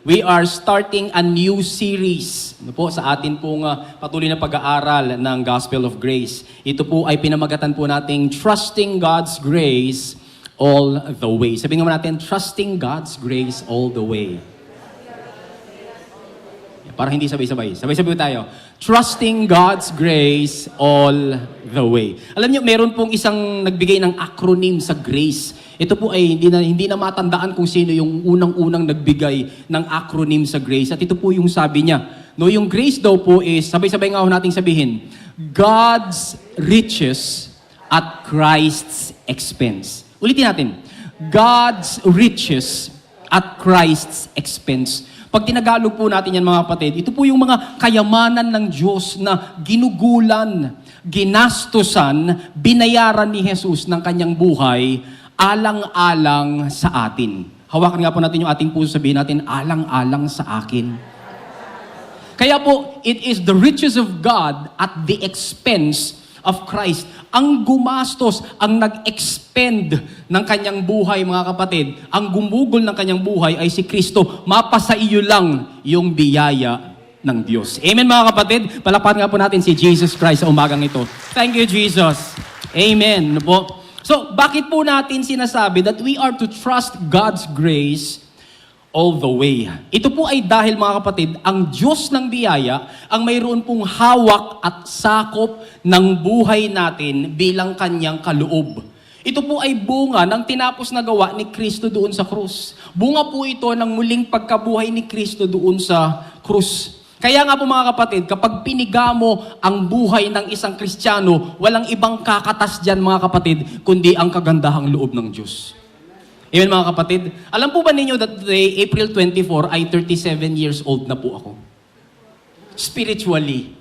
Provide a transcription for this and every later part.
We are starting a new series sa atin pong patuloy na pag-aaral ng Gospel of Grace. Ito po ay pinamagatan po nating Trusting God's Grace All the Way. Sabihin nga natin, Trusting God's Grace All the Way. Para hindi sabay-sabay. Sabay-sabay tayo. Trusting God's Grace All the Way. Alam niyo, meron pong isang nagbigay ng acronym sa grace. Ito po ay hindi na matandaan kung sino yung unang-unang nagbigay ng acronym sa grace. At ito po yung sabi niya. No, yung grace daw po is, sabay-sabay nga ho nating sabihin, God's riches at Christ's expense. Ulitin natin. God's riches at Christ's expense. Pag tinagalog po natin yan mga kapatid, ito po yung mga kayamanan ng Diyos na ginugulan, ginastusan, binayaran ni Jesus ng kanyang buhay, alang-alang sa atin. Hawakan nga po natin yung ating puso, sabihin natin, alang-alang sa akin. Kaya po, it is the riches of God at the expense of Christ. Ang gumastos, ang nag-expend ng kanyang buhay, mga kapatid, ang gumugol ng kanyang buhay ay si Kristo. Mapasa iyo lang yung biyaya ng Diyos. Amen, mga kapatid? Palakpakan nga po natin si Jesus Christ sa umagang ito. Thank you, Jesus. Amen. Po. So, bakit po natin sinasabi that we are to trust God's grace all the way? Ito po ay dahil, mga kapatid, ang Diyos ng biyaya ang mayroon pong hawak at sakop ng buhay natin bilang kanyang kaloob. Ito po ay bunga ng tinapos na gawa ni Kristo doon sa krus. Bunga po ito ng muling pagkabuhay ni Kristo doon sa krus. Kaya nga po mga kapatid, kapag piniga mo ang buhay ng isang Kristiyano, walang ibang kakatas dyan mga kapatid, kundi ang kagandahang loob ng Diyos. Amen mga kapatid? Alam po ba ninyo that today, April 24, ay 37 years old na po ako? Spiritually.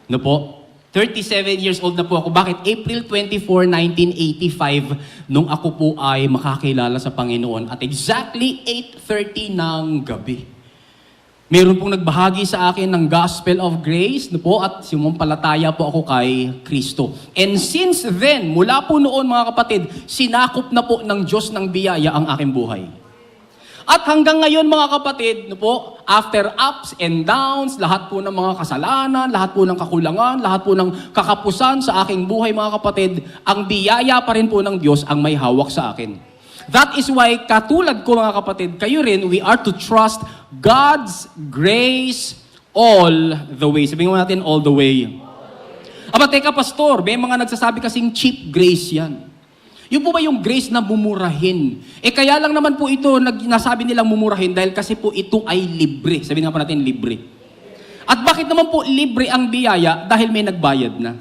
No po? 37 years old na po ako. Bakit? April 24, 1985, nung ako po ay makakilala sa Panginoon at exactly 8:30 ng gabi. Meron pong nagbahagi sa akin ng Gospel of Grace, no po, at sumampalataya po ako kay Kristo. And since then, mula po noon mga kapatid, sinakop na po ng Diyos ng biyaya ang aking buhay. At hanggang ngayon mga kapatid, no po, after ups and downs, lahat po ng mga kasalanan, lahat po ng kakulangan, lahat po ng kakapusan sa aking buhay mga kapatid, ang biyaya pa rin po ng Diyos ang may hawak sa akin. That is why, katulad ko mga kapatid, kayo rin, we are to trust God's grace all the way. Sabihin mo natin, all the way. Aba, teka pastor, may mga nagsasabi kasing cheap grace yan. Yung po ba yung grace na mumurahin? Kaya lang naman po ito, nasabi nilang mumurahin dahil kasi po ito ay libre. Sabihin nga po natin, libre. At bakit naman po libre ang biyaya? Dahil may nagbayad na.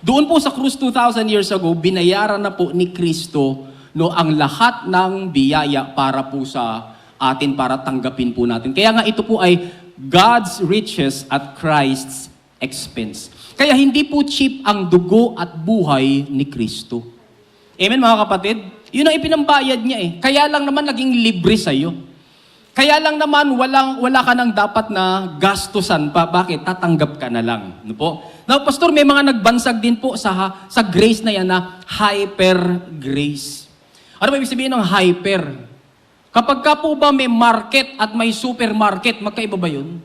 Doon po sa krus 2,000 years ago, binayaran na po ni Kristo ang lahat ng biyaya para po sa atin, para tanggapin po natin. Kaya nga ito po ay God's riches at Christ's expense. Kaya hindi po cheap ang dugo at buhay ni Kristo. Amen mga kapatid? Yun ang ipinambayad niya . Kaya lang naman naging libre sa'yo. Kaya lang naman wala ka nang dapat na gastusan pa. Bakit? Tatanggap ka na lang. No po? Now, pastor, may mga nagbansag din po sa grace na yan na hyper grace. Ano ba ibig sabihin ng hyper? Kapag ka po ba may market at may supermarket, magkaiba ba yun?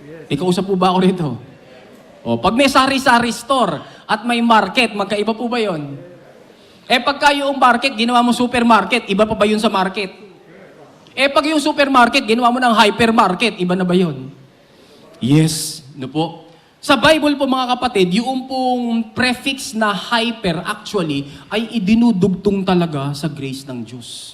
Yes. Ikausap po ba ako rito? Pag may sari-sari store at may market, magkaiba po ba yun? Pagka yung market, ginawa mo supermarket, iba pa ba yun sa market? Pag yung supermarket, ginawa mo ng hypermarket, iba na ba yun? Yes. No po? Sa Bible po mga kapatid, yung pong prefix na hyper actually ay idinudugtong talaga sa grace ng Diyos.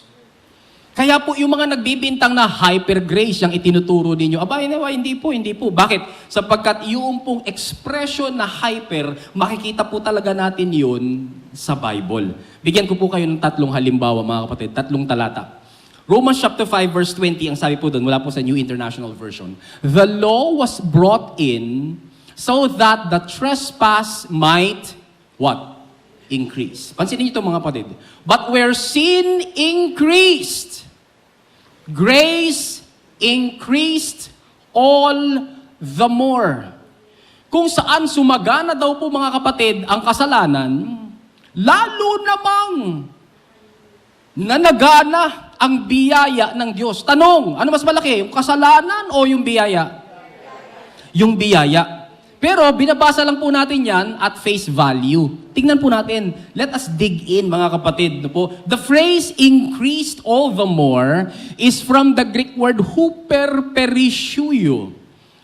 Kaya po yung mga nagbibintang na hyper grace yung itinuturo ninyo, hindi po. Bakit? Sapagkat yung pong expression na hyper, makikita po talaga natin yun sa Bible. Bigyan ko po kayo ng 3 halimbawa mga kapatid, 3 talata. Romans chapter 5 verse 20, ang sabi po doon, mula po sa New International Version. The law was brought in so that the trespass might, what? Increase. Pansinin niyo ito mga kapatid. But where sin increased, grace increased all the more. Kung saan sumagana daw po mga kapatid ang kasalanan, lalo namang nanagana ang biyaya ng Diyos. Tanong, ano mas malaki? Yung kasalanan o yung biyaya? Yung biyaya. Pero binabasa lang po natin yan at face value. Tingnan po natin. Let us dig in, mga kapatid. No po? The phrase increased all the more is from the Greek word huperperishuyo.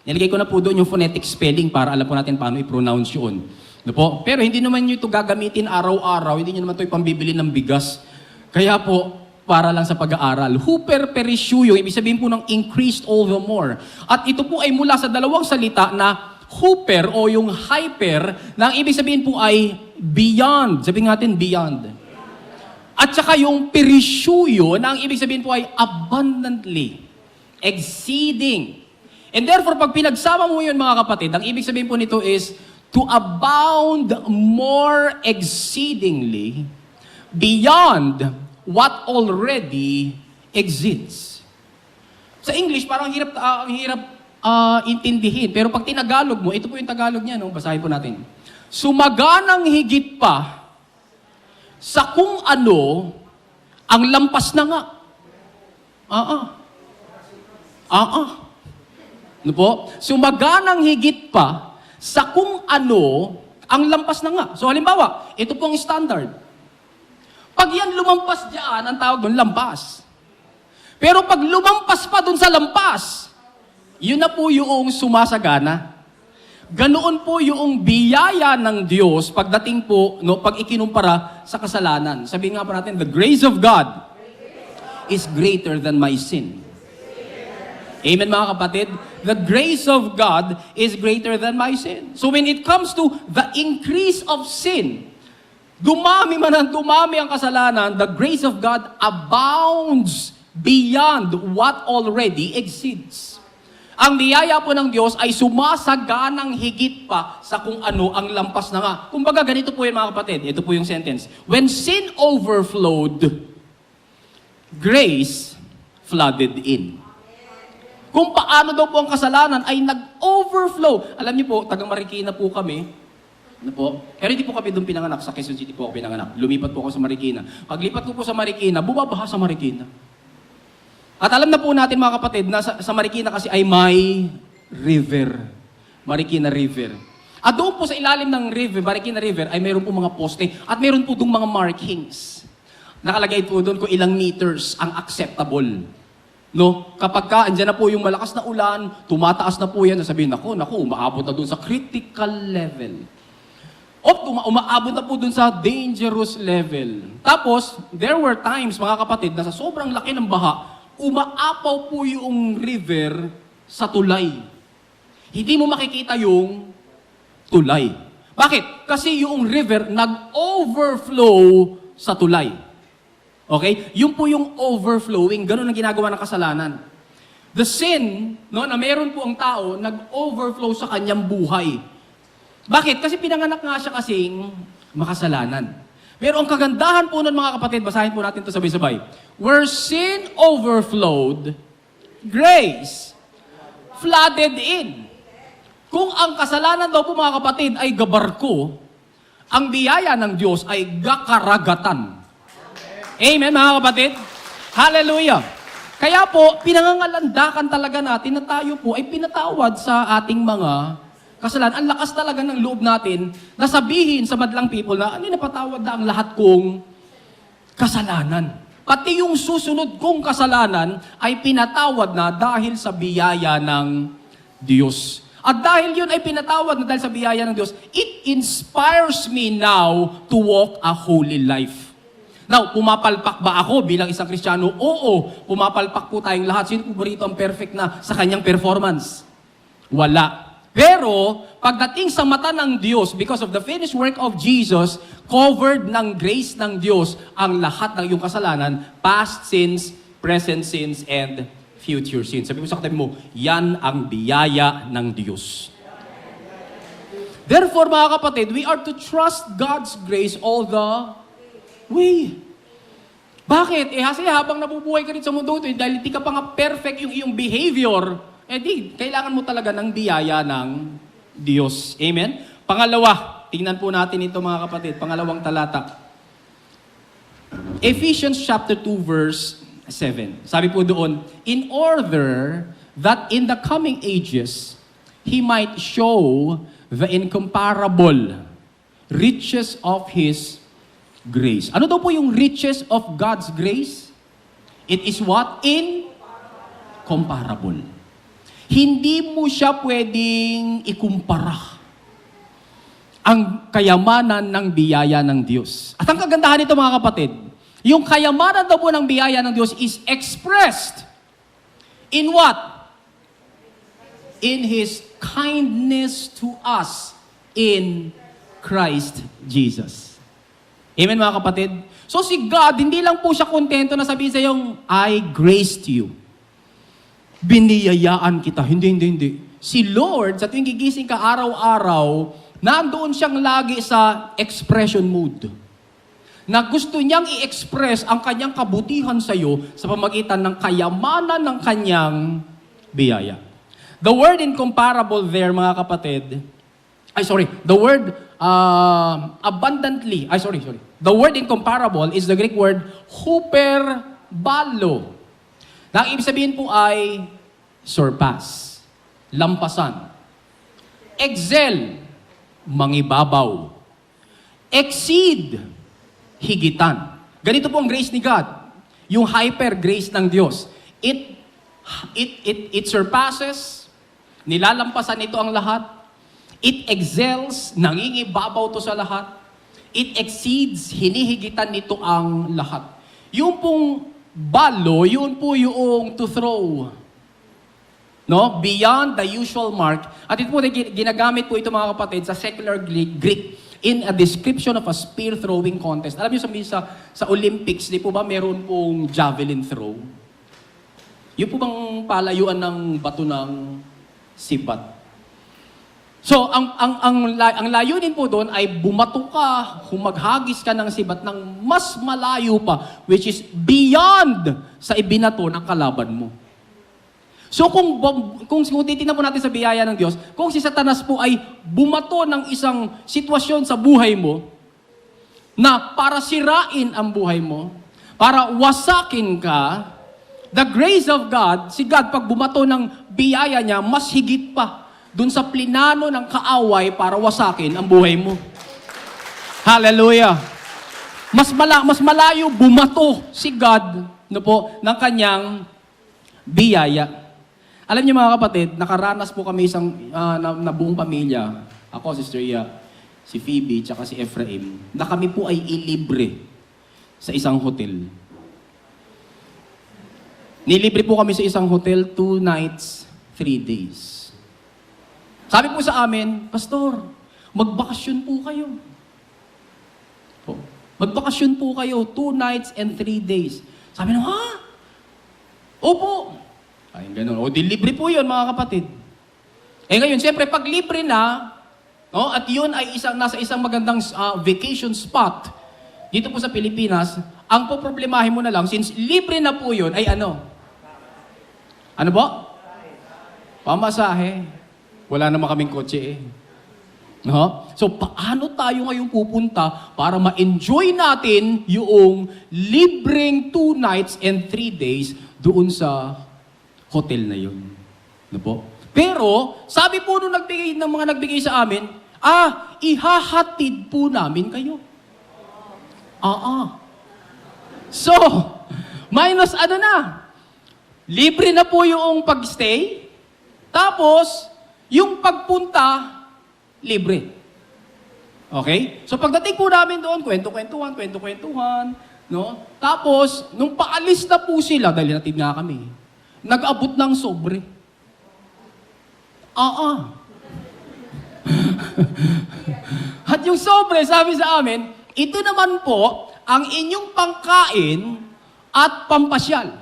Nilagay ko na po doon yung phonetic spelling para alam po natin paano i-pronounce yun. No po? Pero hindi naman nyo ito gagamitin araw-araw. Hindi nyo naman ito ipambibili ng bigas. Kaya po, para lang sa pag-aaral. Huperperishuyo, ibig sabihin po ng increased all the more. At ito po ay mula sa dalawang salita na huper o yung hyper, na ang ibig sabihin po ay beyond. Sabihin natin beyond. At saka yung perishuyo, na ang ibig sabihin po ay abundantly, exceeding. And therefore, pag pinagsama mo yun mga kapatid, ang ibig sabihin po nito is to abound more exceedingly beyond what already exists. Sa English, parang hirap intindihin. Pero pag tinagalog mo, ito po yung Tagalog niya, no? Basahin po natin. Sumaganang higit pa sa kung ano ang lampas na nga. Ano po? Sumaganang higit pa sa kung ano ang lampas na nga. So halimbawa, ito pong standard. Pag yan lumampas dyan, ang tawag doon, lampas. Pero pag lumampas pa doon sa lampas, yun na po yung sumasagana. Ganoon po yung biyaya ng Diyos pagdating po, no, pag ikinumpara sa kasalanan. Sabihin nga po natin, the grace of God is greater than my sin. Amen mga kapatid? The grace of God is greater than my sin. So when it comes to the increase of sin, dumami man ang dumami ang kasalanan, the grace of God abounds beyond what already exists. Ang biyaya po ng Diyos ay sumasaganang higit pa sa kung ano ang lampas na nga. Kumbaga, ganito po yun mga kapatid. Ito po yung sentence. When sin overflowed, grace flooded in. Kung paano daw po ang kasalanan ay nag-overflow. Alam niyo po, tagang Marikina po kami. Ano po? Pero hindi po kami doon pinanganak. Sa Quezon City po ako pinanganak. Lumipat po ako sa Marikina. Paglipat ko po sa Marikina, bumabaha sa Marikina. At alam na po natin mga kapatid na sa Marikina kasi ay may river. Marikina River. At doon po sa ilalim ng river, Marikina River, ay mayroon po mga poste at mayroon po doon mga markings. Nakalagay po doon kung ilang meters ang acceptable. No? Kapag ka, andyan na po yung malakas na ulan, tumataas na po yan, sabihin, naku, umaabot na doon sa critical level. O umaabot na po dun sa dangerous level. Tapos, there were times, mga kapatid, na sa sobrang laki ng baha, umaapaw po yung river sa tulay. Hindi mo makikita yung tulay. Bakit? Kasi yung river nag-overflow sa tulay. Okay? Yun po yung overflowing. Ganun ang ginagawa ng kasalanan. The sin, no, na meron po ang tao, nag-overflow sa kanyang buhay. Bakit? Kasi pinanganak nga siya kasing makasalanan. Pero ang kagandahan po nun mga kapatid, basahin po natin ito sabay-sabay. Where sin overflowed, grace flooded in. Kung ang kasalanan daw po mga kapatid ay gabarko, ang biyaya ng Diyos ay gakaragatan. Amen mga kapatid? Hallelujah! Kaya po, pinangangalandakan talaga natin na tayo po ay pinatawad sa ating mga kasalanan. Ang lakas talaga ng loob natin na sabihin sa madlang people na napatawad na ang lahat kong kasalanan. Pati yung susunod kong kasalanan ay pinatawad na dahil sa biyaya ng Diyos. At dahil yun ay pinatawad na dahil sa biyaya ng Diyos, it inspires me now to walk a holy life. Now, pumapalpak ba ako bilang isang Kristiyano? Oo, pumapalpak po tayong lahat. Sino po ba rito ang perfect na sa kanyang performance? Wala. Pero, pagdating sa mata ng Diyos, because of the finished work of Jesus, covered ng grace ng Diyos ang lahat ng iyong kasalanan, past sins, present sins, and future sins. Sabi mo sa katabi mo, yan ang biyaya ng Diyos. Therefore, mga kapatid, we are to trust God's grace all the way. Bakit? Kasi habang nabubuhay ka rin sa mundo ito, dahil hindi ka pa nga perfect yung iyong behavior, kailangan mo talaga ng biyaya ng Diyos. Amen? Pangalawa, tingnan po natin ito mga kapatid, pangalawang talata. Ephesians chapter 2 verse 7. Sabi po doon, in order that in the coming ages, He might show the incomparable riches of His grace. Ano daw po yung riches of God's grace? It is what? Incomparable. Hindi mo siya pwedeng ikumpara ang kayamanan ng biyaya ng Diyos. At ang kagandahan nito mga kapatid, yung kayamanan daw po ng biyaya ng Diyos is expressed in what? In His kindness to us in Christ Jesus. Amen mga kapatid? So si God, hindi lang po siya kontento na sabihin sa yung, I graced you. Biniyayaan kita. Hindi. Si Lord, sa tuwing gigising ka araw-araw, nandoon siyang lagi sa expression mode. Na gusto niyang i-express ang kanyang kabutihan sa iyo sa pamagitan ng kayamanan ng kanyang biyaya. The word incomparable there, mga kapatid, the word abundantly, the word incomparable is the Greek word huperbalo. Na ang ibig sabihin po ay surpass, lampasan. Excel, mangibabaw. Exceed, higitan. Ganito po ang grace ni God. Yung hyper grace ng Diyos. It surpasses, nilalampasan nito ang lahat. It excels, nangingibabaw to sa lahat. It exceeds, hinihigitan nito ang lahat. Yung pong balo, yun po yung to throw. No? Beyond the usual mark. At ito po, ginagamit po ito mga kapatid sa secular Greek in a description of a spear throwing contest. Alam niyo sa Olympics, di po ba meron pong javelin throw? Yung po bang palayuan ng bato ng sibat. So, ang layunin po doon ay bumato ka, humaghagis ka ng sibat ng mas malayo pa, which is beyond sa ibinato ng kalaban mo. So, kung titignan po natin sa biyaya ng Diyos, kung si Satanas po ay bumato ng isang sitwasyon sa buhay mo, na para sirain ang buhay mo, para wasakin ka, the grace of God, si God, pag bumato ng biyaya niya, mas higit pa dun sa plinano ng kaaway para wasakin ang buhay mo. Hallelujah! Mas malayo bumato si God ng kanyang biyaya. Alam niyo mga kapatid, nakaranas po kami isang na buong pamilya, ako, Sister Ia, si Phoebe, tsaka si Ephraim, na kami po ay ilibre sa isang hotel. Nilibre po kami sa isang hotel 2 nights, 3 days. Sabi po sa amin, Pastor, magbakasyon po kayo. Magbakasyon po kayo 2 nights and 3 days. Sabi na, ha? Opo. Ay, ganun. O, di libre po yun, mga kapatid. Eh ngayon, siyempre, pag libre na, no, at yun ay nasa isang magandang vacation spot, dito po sa Pilipinas, ang poproblemahin mo na lang, since libre na po yun, ay ano? Ano po? Pamasahe. Wala naman kaming kotse eh. No? So, paano tayo ngayon pupunta para ma-enjoy natin yung libreng 2 nights and 3 days doon sa hotel na yun? No po? Pero, sabi po nung mga nagbigay sa amin, ihahatid po namin kayo. So, minus ano na? Libre na po yung pag-stay, tapos, yung pagpunta, libre. Okay? So pagdating po namin doon, kwento-kwentuhan, no? Tapos, nung paalis na po sila, dahil natin nga kami, nag-abot ng sobre. At yung sobre, sabi sa amin, ito naman po, ang inyong pangkain at pampasyal.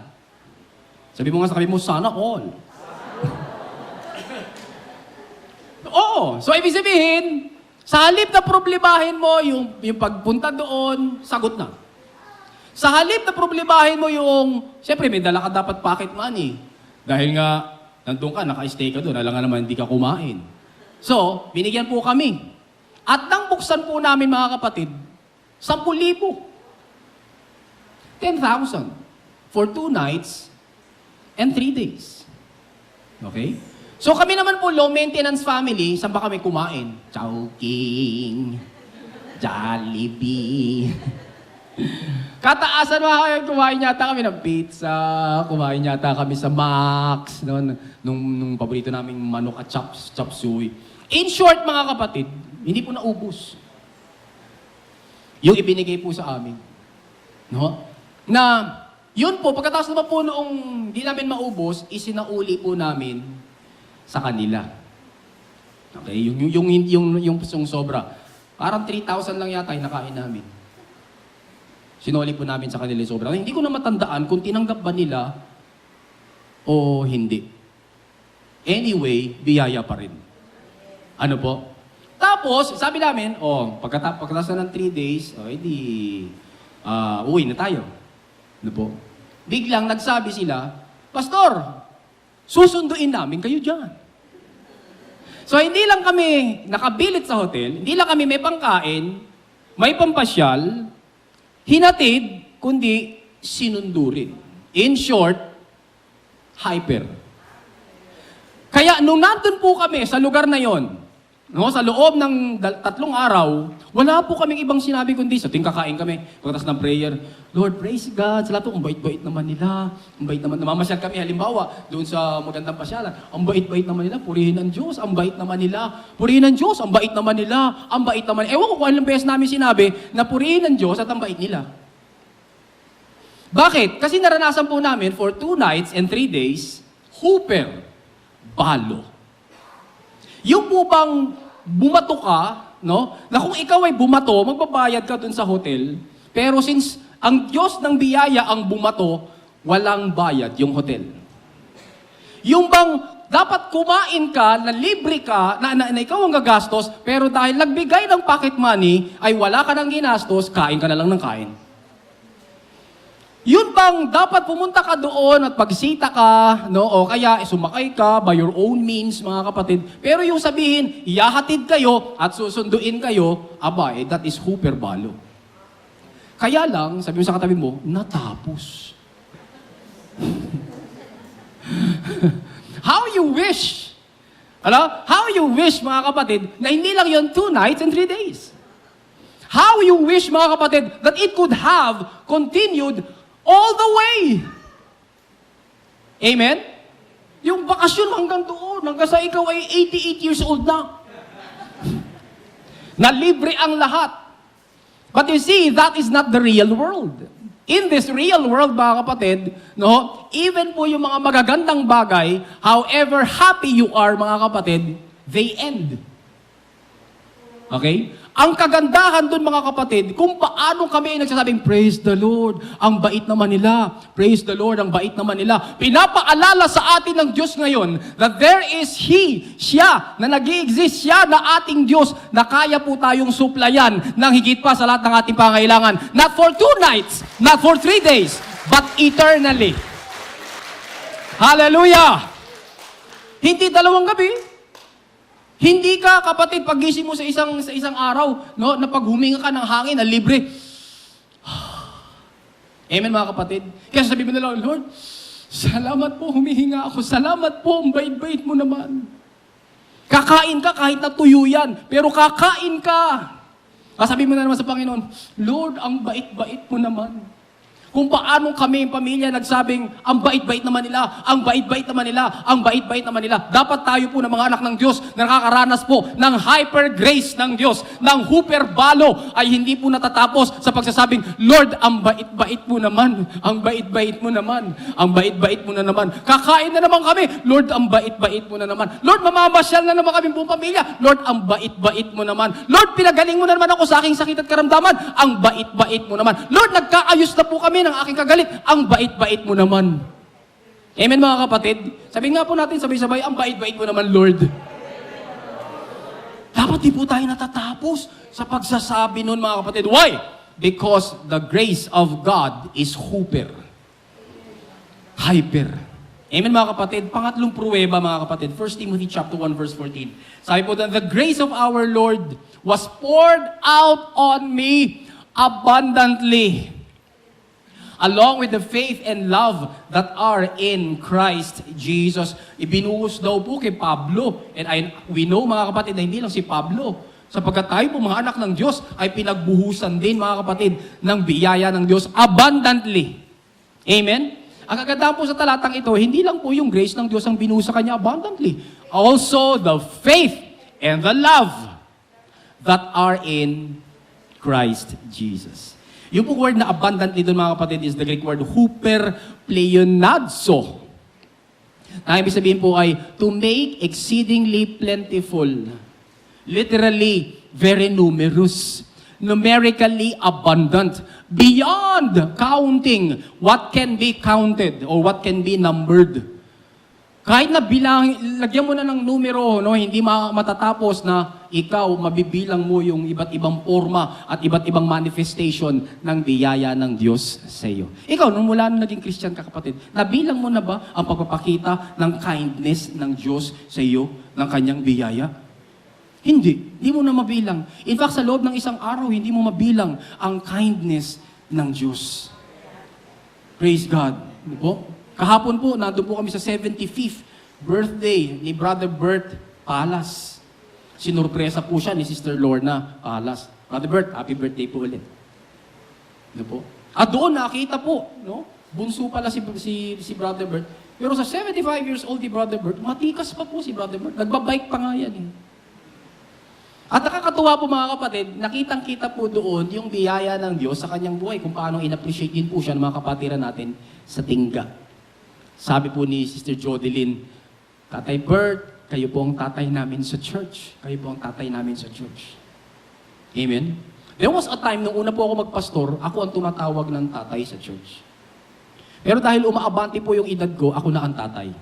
Sabi mo, sana all. Oo. So, ibig sabihin, sa halip na problemahin mo yung pagpunta doon, sagot na. Sa halip na problemahin mo siyempre may dala ka dapat pocket money. Dahil nga, nandun ka, naka-stay ka doon, alam nga naman hindi ka kumain. So, binigyan po kami. At nang buksan po namin mga kapatid, 10,000. 10,000. for 2 nights and 3 days. Okay? So kami naman po, low maintenance family, saan ba kami kumain? Chowking, Jollibee. Kataasan mga kayo, kumain yata kami ng pizza, kumain yata kami sa Max, no? nung paborito naming manok at chop suey. In short, mga kapatid, hindi po naubos yung ibinigay po sa amin. No? Na, yun po, pagkatapos naman po noong hindi namin maubos, isinauli po namin sa kanila. Okay? Yung sobra. Parang 3,000 lang yata yung nakain namin. Sinuli po namin sa kanila yung sobra. Hindi ko na matandaan kung tinanggap ba nila o hindi. Anyway, biyaya pa rin. Ano po? Tapos, sabi namin, pagkatapos na ng 3 days, edi, uwi na tayo. Ano po? Biglang nagsabi sila, Pastor, susunduin namin kayo dyan. So, hindi lang kami nakabilit sa hotel, hindi lang kami may pangkain, may pampasyal, hinatid, kundi sinundurin. In short, hyper. Kaya nung nandun po kami sa lugar na yon, no, sa loob ng 3 araw, wala po kaming ibang sinabi kundi sa ting kakain kami. Pagkatapos ng prayer, Lord, praise God. Sa lahat po, ang bait-bait naman nila. Ang bait naman. Namamasyal kami, halimbawa, doon sa magandang pasyalan. Ang bait-bait naman nila. Purihin ng Diyos. Ang bait naman nila. Purihin ng Diyos. Ang bait naman nila. Ang bait naman. Ewan ko kung ilang beses namin sinabi na purihin ng Diyos at ang bait nila. Bakit? Kasi naranasan po namin for 2 nights and 3 days, hooper, balo. Yung po bang bumato ka, no? Na kung ikaw ay bumato, magbabayad ka dun sa hotel. Pero since ang Diyos ng biyaya ang bumato, walang bayad yung hotel. Yung bang dapat kumain ka, na libre ka, na ikaw ang gagastos, pero dahil nagbigay ng pocket money, ay wala ka ng ginastos, kain ka na lang ng kain. Yun bang dapat pumunta ka doon at pagsita ka, no? O kaya sumakay ka by your own means, mga kapatid. Pero yung sabihin, iyahatid kayo at susunduin kayo, that is hooper balo. Kaya lang, sabi mo sa katabi mo, natapos. How you wish, how you wish, mga kapatid, na hindi lang yun 2 nights and 3 days. How you wish, mga kapatid, that it could have continued all the way. Amen? Yung bakasyon hanggang doon, hanggang sa ikaw ay 88 years old na. Na libre ang lahat. But you see, that is not the real world. In this real world, mga kapatid, no, even po yung mga magagandang bagay, however happy you are, mga kapatid, they end. Okay? Ang kagandahan doon, mga kapatid, kung paano kami nagsasabing, praise the Lord, ang bait naman nila. Praise the Lord, ang bait naman nila. Pinapaalala sa atin ng Diyos ngayon that there is siya, na nag-i-exist siya na ating Diyos, na kaya po tayong suplayan ng higit pa sa lahat ng ating pangailangan. Not for 2 nights, not for 3 days, but eternally. Hallelujah! Hindi 2 gabi. Hindi ka, kapatid, paggising mo sa isang araw, no, na pag huminga ka ng hangin na libre. Amen, mga kapatid. Kaya sabihin mo na lang, Lord, salamat po, humihinga ako. Salamat po, ang bait-bait mo naman. Kakain ka kahit na tuyo yan, pero kakain ka. Sabihin mo na naman sa Panginoon, Lord, ang bait-bait mo naman. Kung paano kami, pamilya, nagsabing, ang bait-bait naman nila, ang bait-bait naman nila, ang bait-bait naman nila. Dapat tayo po ng mga anak ng Diyos na nakakaranas po ng hyper grace ng Diyos, ng hooper balo, ay hindi po natatapos sa pagsasabing, Lord, ang bait-bait mo naman, ang bait-bait mo naman, ang bait-bait mo na naman. Kakain na naman kami, Lord, ang bait-bait mo na naman. Lord, mamamasyal na naman kami buong pamilya, Lord, ang bait-bait mo naman. Lord, pinagaling mo na naman ako sa aking sakit at karamdaman, ang bait-bait mo naman. Lord, nagkaayos na po kami ng aking kagalit, ang bait-bait mo naman. Amen, mga kapatid? Sabihin nga po natin sabay-sabay, ang bait-bait mo naman, Lord. Dapat di po tayo natatapos sa pagsasabi nun, mga kapatid. Why? Because the grace of God is hooper. Hyper. Amen, mga kapatid? Pangatlong pruweba, mga kapatid. 1 Timothy chapter 1, verse 14. Sabi po, the grace of our Lord was poured out on me abundantly. along with the faith and love that are in Christ Jesus. Ibinuhos daw po kay Pablo. And we know mga kapatid na hindi lang si Pablo. Sapagkat tayo po mga anak ng Diyos ay pinagbuhusan din mga kapatid ng biyaya ng Diyos abundantly. Amen? Ang kagandahan po sa talatang ito, hindi lang po yung grace ng Diyos ang binuhos sa kanya abundantly. Also the faith and the love that are in Christ Jesus. Yung po word na abundantly doon mga kapatid is the Greek word huper pleonadso. Na ibig sabihin po ay to make exceedingly plentiful. Literally, very numerous. Numerically abundant. Beyond counting what can be counted or what can be numbered. Kahit na bilang, lagyan mo na ng numero, no, hindi matatapos na ikaw, mabibilang mo yung iba't ibang forma at iba't ibang manifestation ng biyaya ng Diyos sa iyo. Ikaw, nung mula nung naging Christian ka kapatid, nabilang mo na ba ang pagpapakita ng kindness ng Diyos sa iyo, ng kanyang biyaya? Hindi mo na mabilang. In fact, sa loob ng isang araw, hindi mo mabilang ang kindness ng Diyos. Praise God. Ano po? Kahapon po, nandun po kami sa 75th birthday ni Brother Bert Palas. Sinurpresa po siya ni Sister Lorna Palas. Brother Bert, happy birthday po ulit. Ano po? At doon nakita po, no? Bunso pala si Brother Bert. Pero sa 75 years old ni Brother Bert, matikas pa po si Brother Bert. Nagbabike pa nga yan eh. At nakakatuwa po mga kapatid, nakitang-kita po doon yung biyaya ng Diyos sa kanyang buhay, kung paano in-appreciate din po siya ng mga kapatiran natin sa Tingga. Sabi po ni Sister Jodeline, Tatay Bert, kayo po ang tatay namin sa church. Kayo po ang tatay namin sa church. Amen? There was a time, nung una po ako magpastor, ako ang tumatawag ng tatay sa church. Pero dahil umaabante po yung edad ko, ako na ang tatay.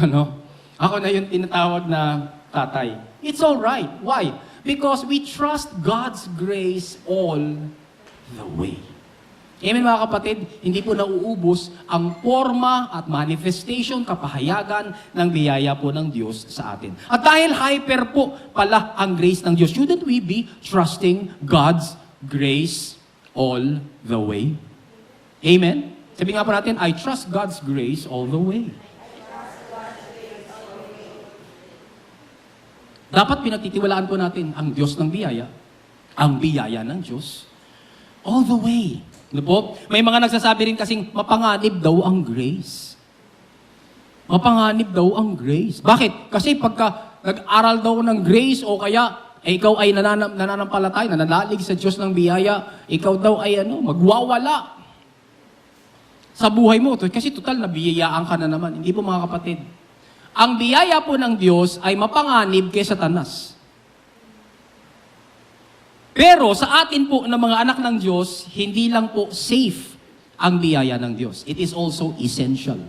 Ano? Ako na yung tinatawag na tatay. It's all right. Why? Because we trust God's grace all the way. Amen mga kapatid, hindi po nauubos ang forma at manifestation, kapahayagan ng biyaya po ng Diyos sa atin. At dahil hyper po pala ang grace ng Diyos, shouldn't we be trusting God's grace all the way? Amen? Sabi nga po natin, I trust God's grace all the way. Dapat pinagtitiwalaan po natin ang Diyos ng biyaya, ang biyaya ng Diyos, all the way. Ano po? May mga nagsasabi rin kasing mapanganib daw ang grace. Mapanganib daw ang grace. Bakit? Kasi pagka nag-aral daw ng grace o kaya ikaw ay nananampalatay, nananalig sa Diyos ng biyaya, ikaw daw ay magwawala sa buhay mo. Kasi total, nabiyayaan ka na naman. Hindi po mga kapatid. Ang biyaya po ng Diyos ay mapanganib kay Satanas. Pero sa atin po ng mga anak ng Diyos, hindi lang po safe ang biyaya ng Diyos. It is also essential.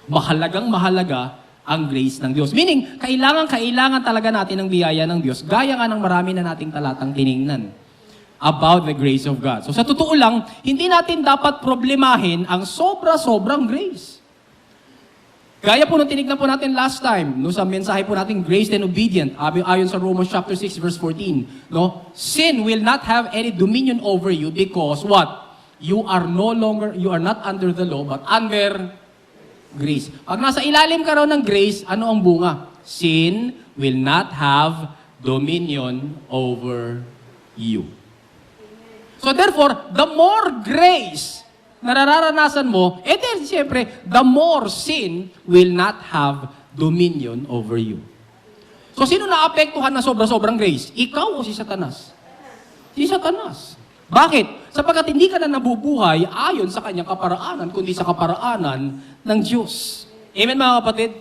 Mahalagang mahalaga ang grace ng Diyos. Meaning, kailangan talaga natin ang biyaya ng Diyos. Gaya nga ng marami na nating talatang tiningnan about the grace of God. So sa totoo lang, hindi natin dapat problemahin ang sobra-sobrang grace. Gaya po nung tinignan po natin last time, no, sa mensahe po natin, grace and obedient, ayon sa Romans chapter 6, verse 14, no, sin will not have any dominion over you because what? You are not under the law, but under grace. Pag nasa ilalim ka raw ng grace, ano ang bunga? Sin will not have dominion over you. So therefore, the more grace na nararanasan mo, then siyempre, the more sin will not have dominion over you. So sino naapektuhan na sobra-sobrang grace? Ikaw o si Satanas? Si Satanas. Bakit? Sapagkat hindi ka na nabubuhay ayon sa kanyang kaparaanan, kundi sa kaparaanan ng Diyos. Amen mga kapatid?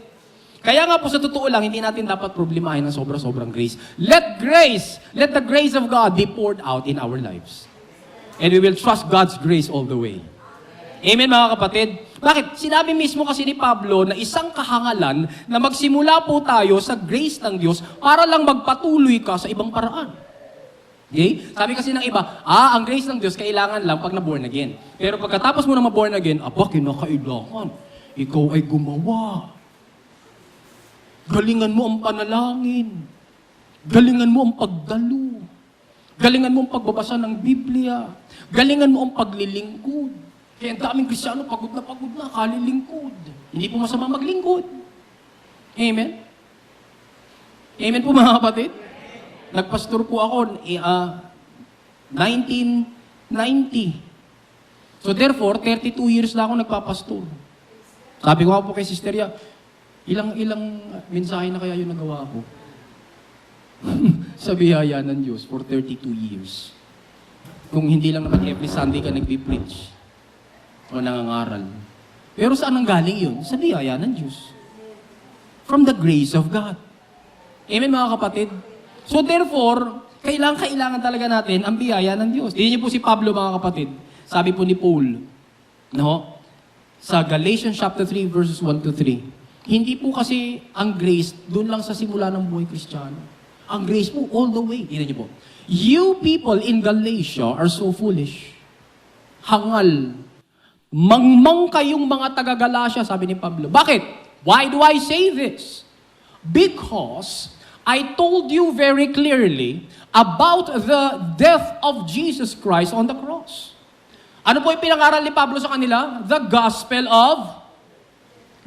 Kaya nga po sa totoo lang, hindi natin dapat problemahin ng sobra-sobrang grace. Let the grace of God be poured out in our lives. And we will trust God's grace all the way. Amen mga kapatid? Bakit? Sinabi mismo kasi ni Pablo na isang kahangalan na magsimula po tayo sa grace ng Diyos para lang magpatuloy ka sa ibang paraan. Okay? Sabi kasi ng iba, ang grace ng Diyos kailangan lang pag na-born again. Pero pagkatapos mo na ma-born again, kinakailangan. Ikaw ay gumawa. Galingan mo ang panalangin. Galingan mo ang pagdalo. Galingan mo ang pagbabasa ng Biblia. Galingan mo ang paglilingkod. Kaya ang daming Kristiyano, pagod na, kalilingkod. Hindi po masama maglingkod. Amen? Amen po mga kapatid? Nagpastor po ako 1990. So therefore, 32 years na ako nagpapastor. Sabi ko nga po kay Sister Ya, ilang mensahe na kaya yung nagawa ko? Sa biyaya ng Diyos for 32 years. Kung hindi lang naman every Sunday ka nagpipreach o nangangaral. Pero saan ang galing yun? Sa biyaya ng Diyos. From the grace of God. Amen mga kapatid? So therefore, kailangan talaga natin ang biyaya ng Diyos. Hindi niyo po si Pablo mga kapatid. Sabi po ni Paul, no? Sa Galatians chapter 3 verses 1 to 3. Hindi po kasi ang grace doon lang sa simula ng buhay Kristiyano. Ang grace po all the way. Tingnan niyo po. You people in Galatia are so foolish. Hangal. Mangmang kayong mga taga-Galatia, sabi ni Pablo. Bakit? Why do I say this? Because I told you very clearly about the death of Jesus Christ on the cross. Ano po yung pinangaral ni Pablo sa kanila? The gospel of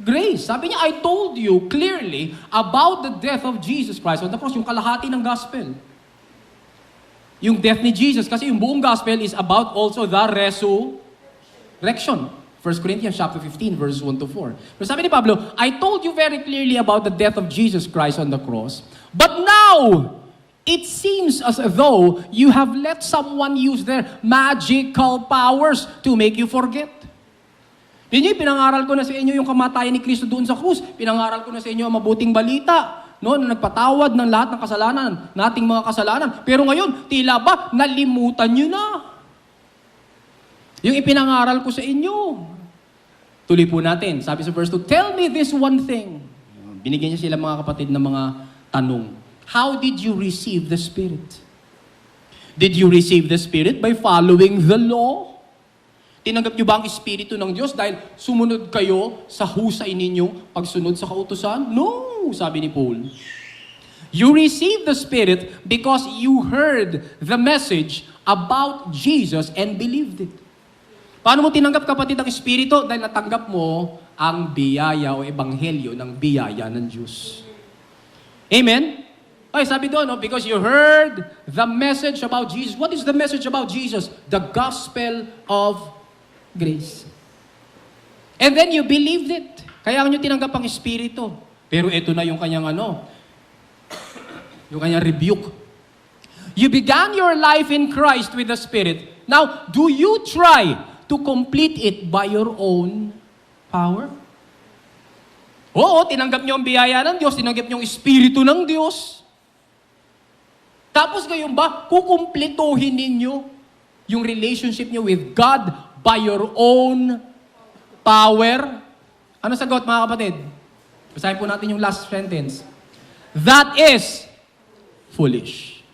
grace. Sabi niya, I told you clearly about the death of Jesus Christ on the cross. Yung kalahati ng gospel. Yung death ni Jesus. Kasi yung buong gospel is about also the resurrection. 1 Corinthians chapter 15, verses 1 to 4. Pero sabi ni Pablo, I told you very clearly about the death of Jesus Christ on the cross. But now, it seems as though you have let someone use their magical powers to make you forget. Hindi, pinangaral ko na sa inyo yung kamatayan ni Kristo doon sa krus. Pinangaral ko na sa inyo ang mabuting balita, no, na nagpatawad ng lahat ng kasalanan, nating mga kasalanan. Pero ngayon, tila ba, nalimutan nyo na. Yung ipinangaral ko sa inyo. Tuloy po natin. Sabi sa verse 2, tell me this one thing. Binigyan niya sila mga kapatid ng mga tanong. How did you receive the Spirit? Did you receive the Spirit by following the law? Tinanggap niyo ba ang Espiritu ng Diyos dahil sumunod kayo sa husay ninyong pagsunod sa kautusan? No, sabi ni Paul. You received the Spirit because you heard the message about Jesus and believed it. Paano mo tinanggap, kapatid, ang Espiritu? Dahil natanggap mo ang biyaya o ebanghelyo ng biyaya ng Diyos. Amen? Ay, sabi doon, no? Because you heard the message about Jesus. What is the message about Jesus? The gospel of grace. And then you believed it. Kaya nyo tinanggap ang Espiritu. Pero ito na yung kanyang yung kanyang rebuke. You began your life in Christ with the Spirit. Now, do you try to complete it by your own power? Oo, tinanggap nyo ang biyaya ng Diyos, tinanggap nyo ang Espiritu ng Diyos. Tapos ngayon ba, kukumplituhin ninyo yung relationship nyo with God by your own power? Ano sagot mga kapatid? Basahin po natin yung last sentence. That is foolish.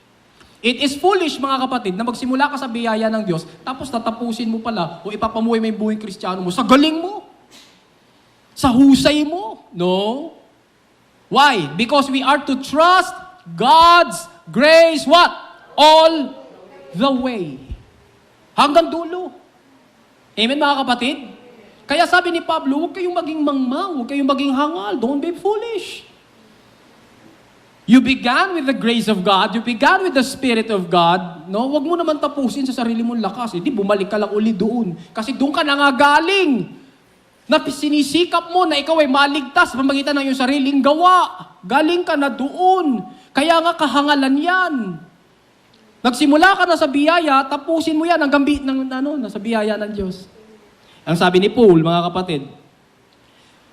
It is foolish, mga kapatid, na magsimula ka sa biyaya ng Diyos, tapos tatapusin mo pala o ipapamuhay mo yung buhay Kristiyano mo sa galing mo. Sa husay mo. No. Why? Because we are to trust God's grace, what? All the way. Hanggang dulo. Amen, mga kapatid? Kaya sabi ni Pablo, huwag kayong maging mangmang, huwag kayong maging hangal, don't be foolish. You began with the grace of God, you began with the Spirit of God, no? Huwag mo naman tapusin sa sarili mong lakas. Hindi, bumalik ka lang uli doon. Kasi doon ka nangagaling. Na sinisikap mo na ikaw ay maligtas pamagitan ng iyong sariling gawa. Galing ka na doon. Kaya nga kahangalan yan. Nagsimula ka na sa biyaya, tapusin mo yan hanggang nasa biyaya ng Diyos. Ang sabi ni Paul, mga kapatid,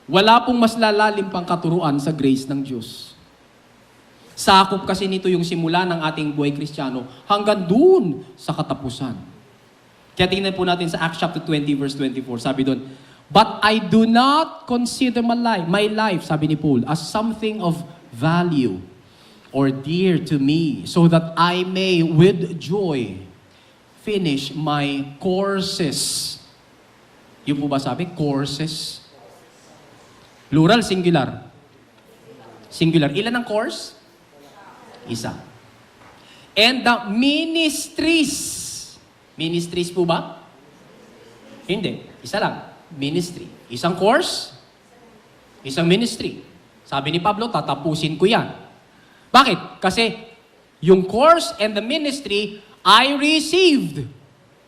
wala pong mas lalalim pang katuruan sa grace ng Diyos. Sakop kasi nito yung simula ng ating buhay Kristiyano hanggang doon sa katapusan. Kaya tingnan po natin sa Acts chapter 20 verse 24. Sabi doon, but I do not consider my life, sabi ni Paul, as something of value or dear to me, so that I may with joy finish my courses. Yung po ba sabi? Courses. Plural, singular. Singular. Ilan ang course? Isa. and the ministries. Ministries po ba? Hindi. Isa lang. Ministry. Isang course, isang ministry. Sabi ni Pablo, tatapusin ko yan. Bakit? Kasi yung course and the ministry I received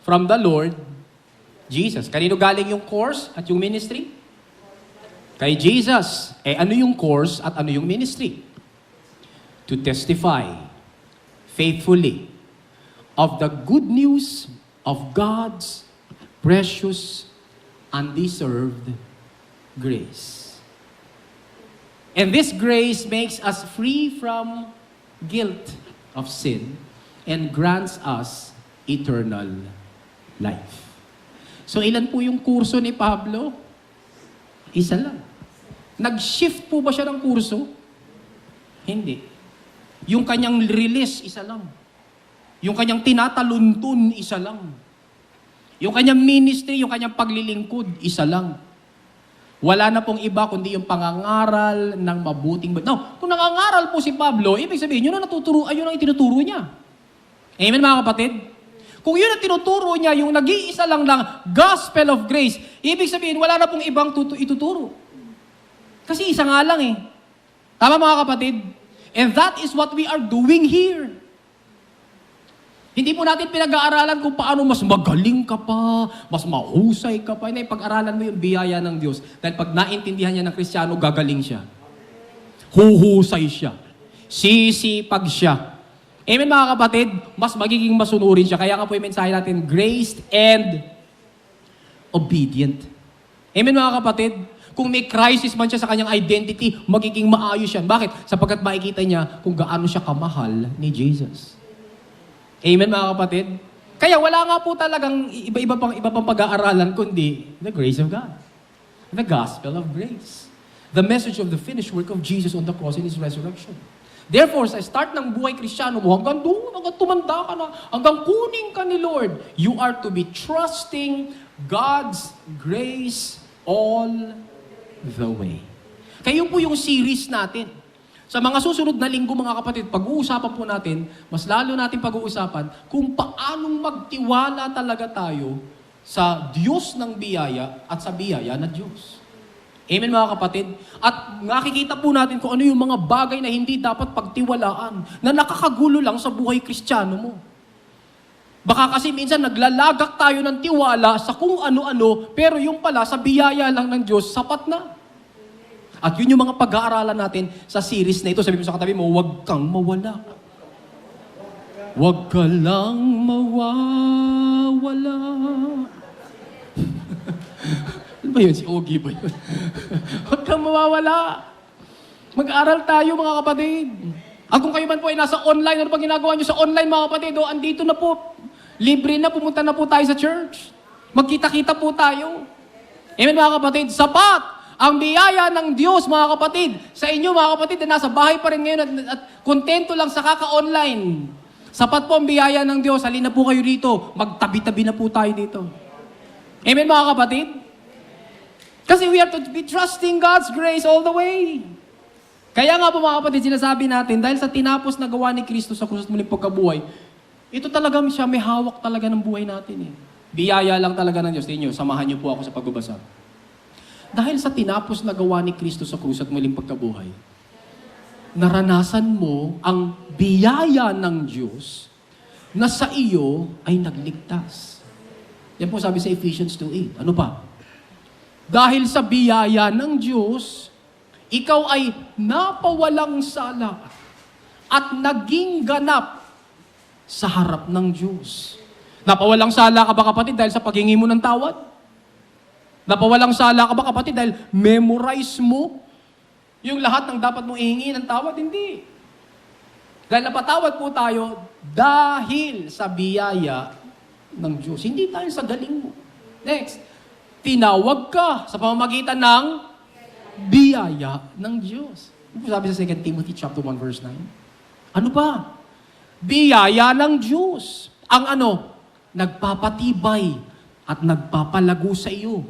from the Lord Jesus. Kanino galing yung course at yung ministry? Kay Jesus. Ano yung course at ano yung ministry? To testify faithfully of the good news of God's precious, undeserved grace. And this grace makes us free from guilt of sin and grants us eternal life. So ilan po yung kurso ni Pablo? Isa lang. Nag-shift po ba siya ng kurso? Hindi. Yung kanyang release, isa lang. Yung kanyang tinataluntun, isa lang. Yung kanyang ministry, yung kanyang paglilingkod, isa lang. Wala na pong iba kundi yung pangangaral ng mabuting... No, kung nangangaral po si Pablo, ibig sabihin, yun ang ayun ang itinuturo niya. Amen mga kapatid? Kung yun ang tinuturo niya, yung nag-iisa lang ng gospel of grace, ibig sabihin, wala na pong ibang ituturo. Kasi isa nga lang eh. Tama mga kapatid? And that is what we are doing here. Hindi po natin pinag-aaralan kung paano mas magaling ka pa, mas mahusay ka pa. Hindi, pag-aralan mo yung biyaya ng Diyos. Dahil pag naintindihan niya ng Kristiyano, gagaling siya. Huhusay siya. Sisipag siya. Amen mga kapatid, mas magiging masunurin siya. Kaya nga po yung mensahe natin, graced and obedient. Amen mga kapatid, kung may crisis man siya sa kanyang identity, magiging maayos yan. Bakit? Sapagkat makikita niya kung gaano siya kamahal ni Jesus. Amen mga kapatid? Kaya wala nga po talagang iba pang pag-aaralan kundi the grace of God. The gospel of grace. The message of the finished work of Jesus on the cross and His resurrection. Therefore, sa start ng buhay Kristiyano mo, hanggang doon, hanggang tumanda ka na, hanggang kunin ka ni Lord, you are to be trusting God's grace all the way. Kaya yun po yung series natin. Sa mga susunod na linggo, mga kapatid, pag-uusapan po natin, mas lalo natin pag-uusapan, kung paanong magtiwala talaga tayo sa Diyos ng biyaya at sa biyaya na Diyos. Amen mga kapatid? At nakikita po natin kung ano yung mga bagay na hindi dapat pagtiwalaan, na nakakagulo lang sa buhay Kristiyano mo. Baka kasi minsan naglalagak tayo ng tiwala sa kung ano-ano, pero yung pala sa biyaya lang ng Diyos, sapat na. At yun yung mga pag-aaralan natin sa series na ito. Sabi mo sa katabi mo, huwag kang mawala. Huwag ka lang mawawala. Ano ba yun? Si Ogie ba yun? Huwag kang mawawala. Mag-aral tayo mga kapatid. At kung kayo man po ay nasa online, ano pa ginagawa nyo sa online mga kapatid? O, andito na po. Libre na, pumunta na po tayo sa church. Magkita-kita po tayo. Amen mga kapatid? Sapat ang biyaya ng Diyos, mga kapatid. Sa inyo, mga kapatid, na nasa bahay pa rin ngayon at kontento lang sa kaka-online. Sapat po ang biyaya ng Diyos. Halina po kayo dito. Magtabi-tabi na po tayo dito. Amen, mga kapatid? Kasi we are to be trusting God's grace all the way. Kaya nga po, mga kapatid, sinasabi natin, dahil sa tinapos na gawa ni Kristo sa krus at muling pagkabuhay, ito talaga siya, may hawak talaga ng buhay natin eh. Biyaya lang talaga ng Diyos. Tingnan nyo, samahan niyo po ako sa pagbabasa. Dahil sa tinapos na gawa ni Kristo sa krus at muling pagkabuhay, naranasan mo ang biyaya ng Diyos na sa iyo ay nagligtas. Yan po sabi sa Ephesians 2:8. Ano pa? Dahil sa biyaya ng Diyos, ikaw ay napawalang sala at naging ganap sa harap ng Diyos. Napawalang sala ka ba kapatid dahil sa paghingi mo ng tawad? Napawalang sala ka ba kapatid dahil memorize mo yung lahat ng dapat mong ihingi ng tawad? Hindi. Dahil napatawad po tayo dahil sa biyaya ng Diyos. Hindi dahil sa galing mo. Next, tinawag ka sa pamamagitan ng biyaya ng Diyos. Ano po sabi sa 2 Timothy chapter 1 verse 9? Ano pa? Biyaya ng Diyos. Ang nagpapatibay at nagpapalago sa iyo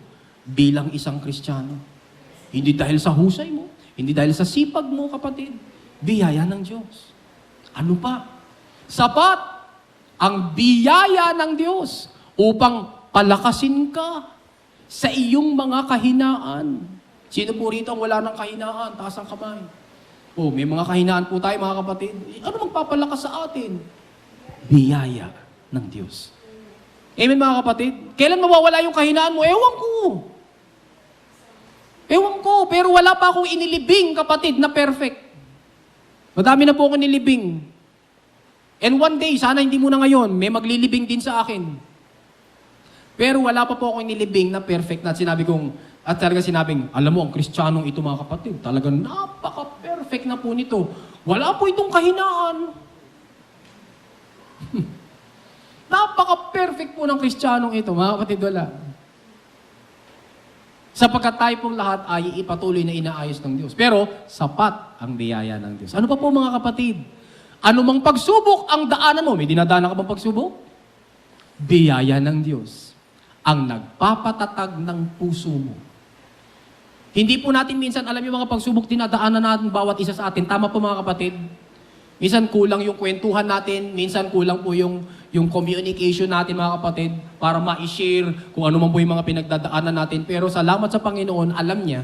bilang isang Kristiyano. Hindi dahil sa husay mo, hindi dahil sa sipag mo, kapatid. Biyaya ng Diyos. Ano pa? Sapat ang biyaya ng Diyos upang palakasin ka sa iyong mga kahinaan. Sino po rito ang wala ng kahinaan? Taas ang kamay. Oh, may mga kahinaan po tayo mga kapatid. Ano magpapalakas sa atin? Biyaya ng Diyos. Amen mga kapatid? Kailan mawawala yung kahinaan mo? Ewan ko. Ewan ko, pero wala pa akong inilibing, kapatid, na perfect. Madami na po akong inilibing. And one day, sana hindi muna ngayon, may maglilibing din sa akin. Pero wala pa po akong inilibing na perfect na at talaga sinabing, alam mo, ang Kristiyanong ito mga kapatid, talagang napaka-perfect na po nito. Wala po itong kahinaan. Napaka-perfect po ng Kristiyanong ito, mga kapatid, wala. Sapagkat tayo pong lahat ay ipatuloy na inaayos ng Diyos. Pero, sapat ang biyaya ng Diyos. Ano pa po mga kapatid? Ano mang pagsubok ang daanan mo? May dinadaanan ka bang pagsubok? Biyaya ng Diyos ang nagpapatatag ng puso mo. Hindi po natin minsan alam yung mga pagsubok dinadaanan natin bawat isa sa atin. Tama po mga kapatid? Minsan kulang yung kwentuhan natin, minsan kulang po yung communication natin mga kapatid para ma-share kung ano man po yung mga pinagdadaanan natin. Pero salamat sa Panginoon, alam niya.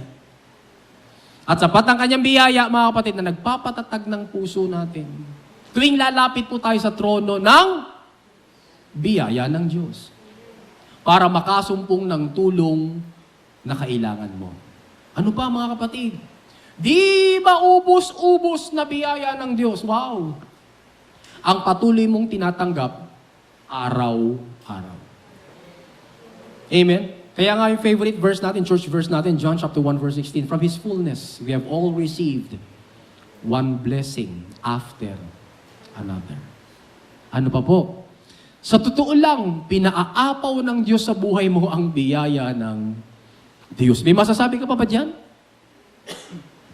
At sapat ang kanyang biyaya mga kapatid na nagpapatatag ng puso natin. Tuwing lalapit po tayo sa trono ng biyaya ng Diyos para makasumpong ng tulong na kailangan mo. Ano pa mga kapatid? Di ba ubos-ubos na biyaya ng Diyos? Wow! Ang patuloy mong tinatanggap, araw-araw. Amen? Kaya nga yung favorite verse natin, church verse natin, John chapter 1 verse 16, from His fullness, we have all received one blessing after another. Ano pa po? Sa totoo lang, pinaaapaw ng Diyos sa buhay mo ang biyaya ng Diyos. May masasabi ka pa ba dyan?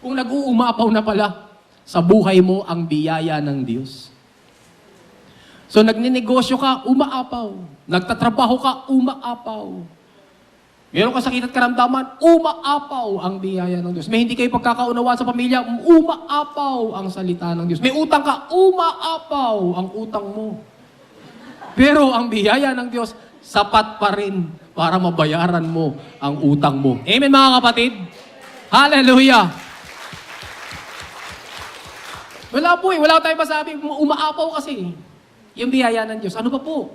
Kung nag-uumapaw na pala sa buhay mo ang biyaya ng Diyos. So nagninegosyo ka, umaapaw. Nagtatrabaho ka, umaapaw. Meron ka sakit at karamdaman, umaapaw ang biyaya ng Diyos. May hindi kayo pagkakaunawaan sa pamilya, umaapaw ang salita ng Diyos. May utang ka, umaapaw ang utang mo. Pero ang biyaya ng Diyos, sapat pa rin para mabayaran mo ang utang mo. Amen mga kapatid? Hallelujah! Wala po wala tayong masabi, umaapaw kasi. Yung biyaya ng Diyos. Ano pa po?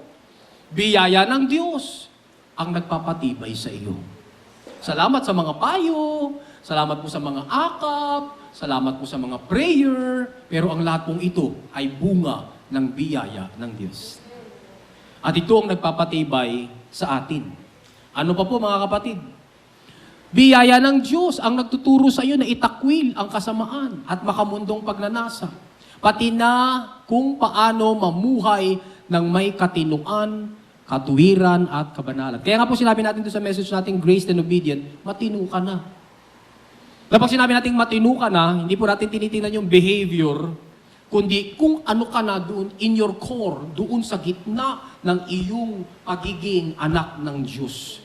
Biyaya ng Diyos ang nagpapatibay sa iyo. Salamat sa mga payo, salamat po sa mga akap, salamat po sa mga prayer, pero ang lahat pong ito ay bunga ng biyaya ng Diyos. At ito ang nagpapatibay sa atin. Ano pa po mga kapatid? Biyaya ng Diyos ang nagtuturo sa iyo na itakwil ang kasamaan at makamundong pagnanasa. Pati na kung paano mamuhay ng may katinuan, katuwiran at kabanalan. Kaya nga po sinabi natin doon sa message natin, Grace and Obedient, matinu ka na. Kapag sinabi natin matinu ka na, hindi po natin tinitingnan yung behavior, kundi kung ano ka na doon in your core, doon sa gitna ng iyong pagiging anak ng Diyos.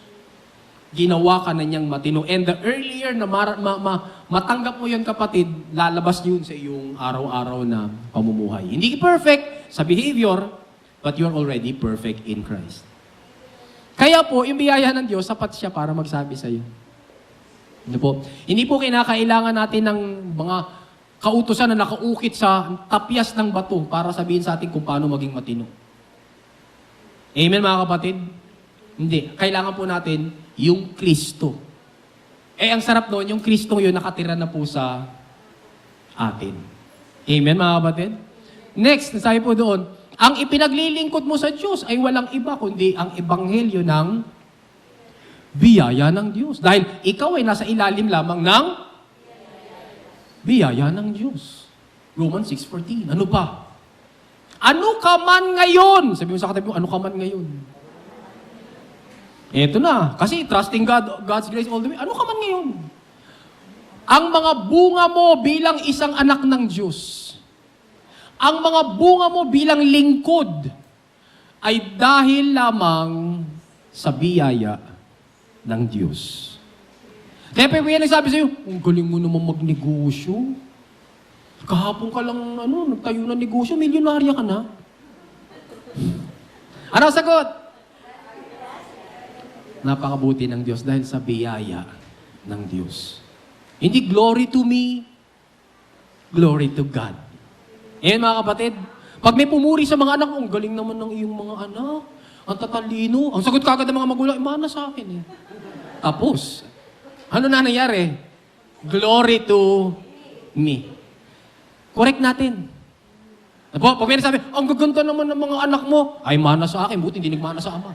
Ginawa ka na niyang matino. And the earlier na matanggap mo yun kapatid, lalabas yun sa iyong araw-araw na pamumuhay. Hindi perfect sa behavior, but you're already perfect in Christ. Kaya po, yung biyaya ng Diyos, sapat siya para magsabi sa iyo. Ano po? Hindi po kinakailangan natin ng mga kautusan na nakaukit sa tapyas ng bato para sabihin sa atin kung paano maging matino. Amen mga kapatid? Hindi. Kailangan po natin yung Kristo. Ang sarap doon, yung Kristo yun nakatira na po sa atin. Amen, mga kapatid? Next, sabi po doon, ang ipinaglilingkod mo sa Diyos ay walang iba, kundi ang ebanghelyo ng biyaya ng Diyos. Dahil ikaw ay nasa ilalim lamang ng biyaya ng Diyos. Romans 6:14. Ano pa? Ano ka man ngayon? Sabi mo sa katabi mo, ano ka man ngayon? Eto na. Kasi trusting God, God's grace all the way. Ano ka man ngayon? Ang mga bunga mo bilang isang anak ng Diyos, ang mga bunga mo bilang lingkod, ay dahil lamang sa biyaya ng Diyos. Kaya pa yan nagsabi sa'yo, ang galing mo naman magnegosyo. Kahapon ka lang, nagtayo ng negosyo, milyonarya ka na. Ano ang sagot? Napakabuti ng Diyos dahil sa biyaya ng Diyos. Hindi glory to me, glory to God. Ayan mga kapatid, pag may pumuri sa mga anak mo, ang galing naman ng iyong mga anak, ang tatalino, ang sagot kagad ng mga magulang, imana sa akin eh. Tapos, ano na nangyari? Glory to me. Correct natin. Pag may nasabi, ang gaganda naman ng mga anak mo, ay mana sa akin, buti hindi nagmana sa ama.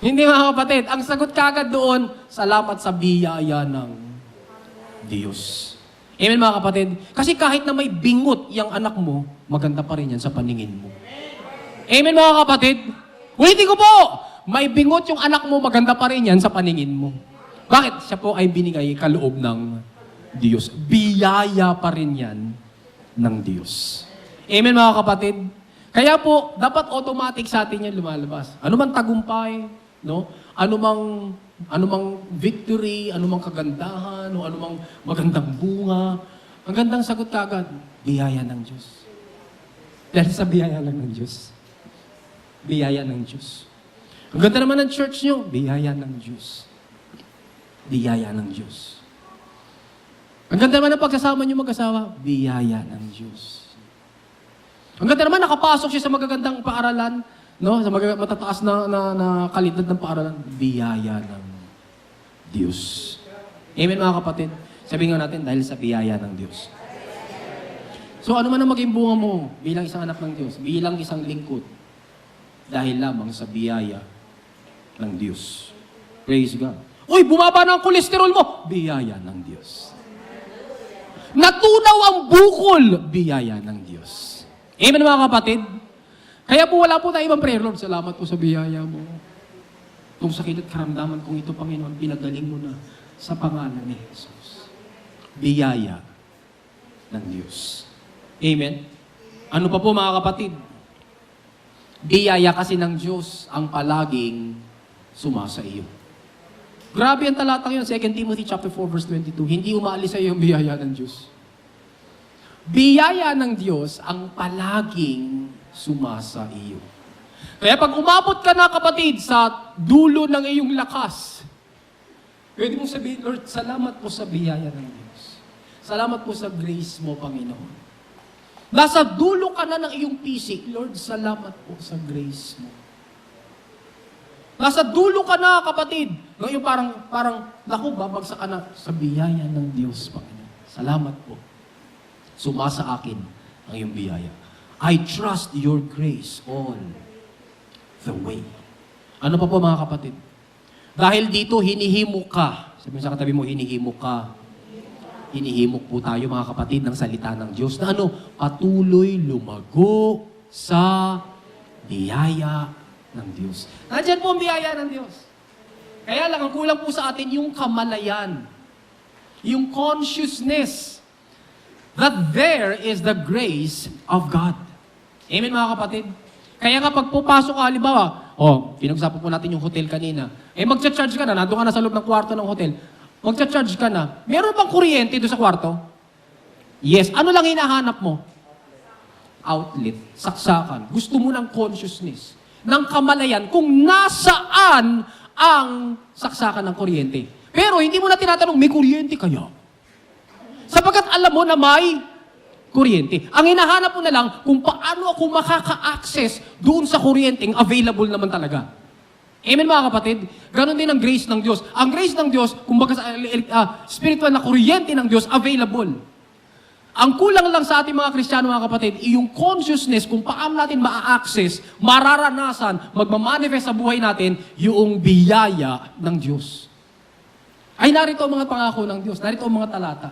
Hindi mga kapatid, ang sagot kagad doon, salamat sa biyaya ng Diyos. Amen mga kapatid? Kasi kahit na may bingot yung anak mo, maganda pa rin yan sa paningin mo. Amen mga kapatid? Ulitin ko po! May bingot yung anak mo, maganda pa rin yan sa paningin mo. Bakit? Siya po ay binigay kaloob ng Diyos. Biyaya pa rin yan ng Diyos. Amen mga kapatid? Kaya po, dapat automatic sa atin yan lumalabas. Ano man tagumpay, no? Ano mang victory, ano mang kagandahan, o ano mang magandang bunga, ang gandang sagot kagad, biyaya ng Diyos. Dahil sa biyaya lang ng Diyos. Biyaya ng Diyos. Ang ganda naman ng church nyo, biyaya ng Diyos. Biyaya ng Diyos. Ang ganda naman ng pagsasama nyo mag-asawa, biyaya ng Diyos. Ang ganda naman, nakapasok siya sa magagandang paaralan, no? Sa matataas na kalidad ng paaralan, biyaya ng Diyos. Amen mga kapatid? Sabihin nga natin, dahil sa biyaya ng Diyos. So ano man ang maging bunga mo bilang isang anak ng Diyos, bilang isang lingkod, dahil lamang sa biyaya ng Diyos. Praise God. Uy, bumaba na ang kolesterol mo! Biyaya ng Diyos. Natunaw ang bukol! Biyaya ng Diyos. Amen mga kapatid? Kaya po wala po tayo ibang prayer, Lord, salamat po sa biyaya mo. Itong sakit at karamdaman kong ito, Panginoon, pinagaling mo na sa pangalan ni Jesus. Biyaya ng Diyos. Amen? Ano pa po mga kapatid? Biyaya kasi ng Diyos ang palaging sumasa iyo. Grabe ang talatang yun, 2 Timothy chapter 4, verse 22. Hindi umaalis sa iyo ang biyaya ng Diyos. Biyaya ng Diyos ang palaging sumasa iyo. Kaya pag umabot ka na kapatid sa dulo ng iyong lakas, pwede mong sabihin, Lord, salamat po sa biyaya ng Diyos. Salamat po sa grace mo, Panginoon. Nasa dulo ka na ng iyong pisik, Lord, salamat po sa grace mo. Nasa dulo ka na, kapatid. Ngayon parang, naku, babagsak ka na sa biyaya ng Diyos, Panginoon. Salamat po. Sumasa akin ang iyong biyaya. I trust your grace all the way. Ano pa po mga kapatid? Dahil dito, hinihimok ka. Sabi sa katabi mo, hinihimok ka. Hinihimok po tayo mga kapatid ng salita ng Diyos na ano? Patuloy lumago sa biyaya ng Diyos. Nandiyan po ang biyaya ng Diyos. Kaya lang, ang kulang po sa atin yung kamalayan. Yung consciousness that there is the grace of God. Amen mga kapatid? Kaya kapag pupasok ka, halimbawa, pinag-usapan po natin yung hotel kanina, magcha-charge ka na, nandun ka na sa loob ng kwarto ng hotel, magcha-charge ka na, meron bang kuryente doon sa kwarto? Yes. Ano lang hinahanap mo? Outlet. Saksakan. Gusto mo ng consciousness, ng kamalayan, kung nasaan ang saksakan ng kuryente. Pero hindi mo na tinatanong, may kuryente kaya? Sapagkat alam mo na may kuryente. Ang hinahanap mo na lang kung paano ako makaka-access doon sa kuryenteng available naman talaga. Amen mga kapatid? Ganon din ang grace ng Diyos. Ang grace ng Diyos, kumbaga sa spiritual na kuryente ng Diyos, available. Ang kulang lang sa ating mga Kristiyano mga kapatid, yung consciousness kung paano natin ma-access, mararanasan, magmamanifest sa buhay natin, yung biyaya ng Diyos. Ay narito ang mga pangako ng Diyos, narito ang mga talata.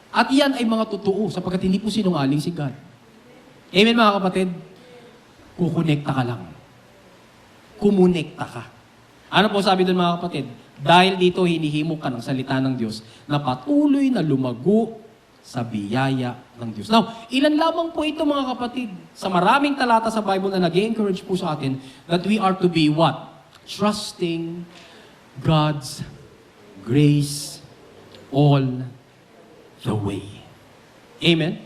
At iyan ay mga totoo sapagkat hindi po sinungaling si God. Amen mga kapatid? Kukonekta ka lang. Kumonekta ka. Ano po sabi doon mga kapatid? Dahil dito hinihimok ka ng salita ng Diyos na patuloy na lumago sa biyaya ng Diyos. Now, ilan lamang po ito mga kapatid sa maraming talata sa Bible na nag-encourage po sa atin that we are to be what? Trusting God's grace all the way. Amen?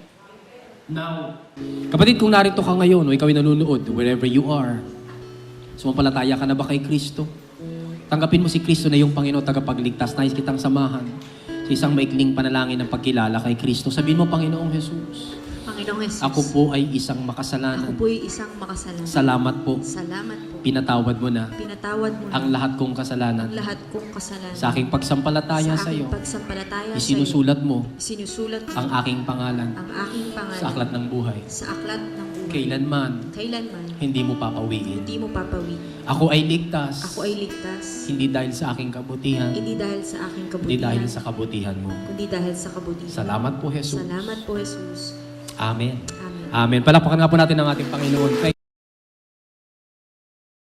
Now, kapatid, kung narito ka ngayon o ikaw ay nanonood, wherever you are, sumampalataya ka na ba kay Kristo? Tanggapin mo si Kristo na yung Panginoon tagapagligtas. Nais kitang samahan sa isang maikling panalangin ng pagkilala kay Kristo. Sabihin mo, Panginoong Jesus, Panginoong Jesus, ako po ay isang makasalanan. ako po ay isang makasalanan. Salamat po. Salamat po. Pinatawad mo na Pinatawad mo ang lahat kong kasalanan. ang lahat kong kasalanan. Sa aking pagsampalataya sa iyo, pagsampalataya sa iyo, isinusulat mo sinusulat mo ang aking pangalan ang aking pangalan sa aklat ng buhay. sa aklat ng buhay. Kailanman, Kailanman, hindi mo papawiin. hindi mo papawin. Ako ay ligtas, Ako ay ligtas, hindi dahil sa aking kabutihan, hindi dahil sa aking hindi kabutihan, dahil sa kabutihan mo. kundi dahil sa kabutihan. Salamat po, Jesus. Salamat po, Jesus. Amen. Amen. Amen. Palakpakan nga po natin ang ating Panginoon.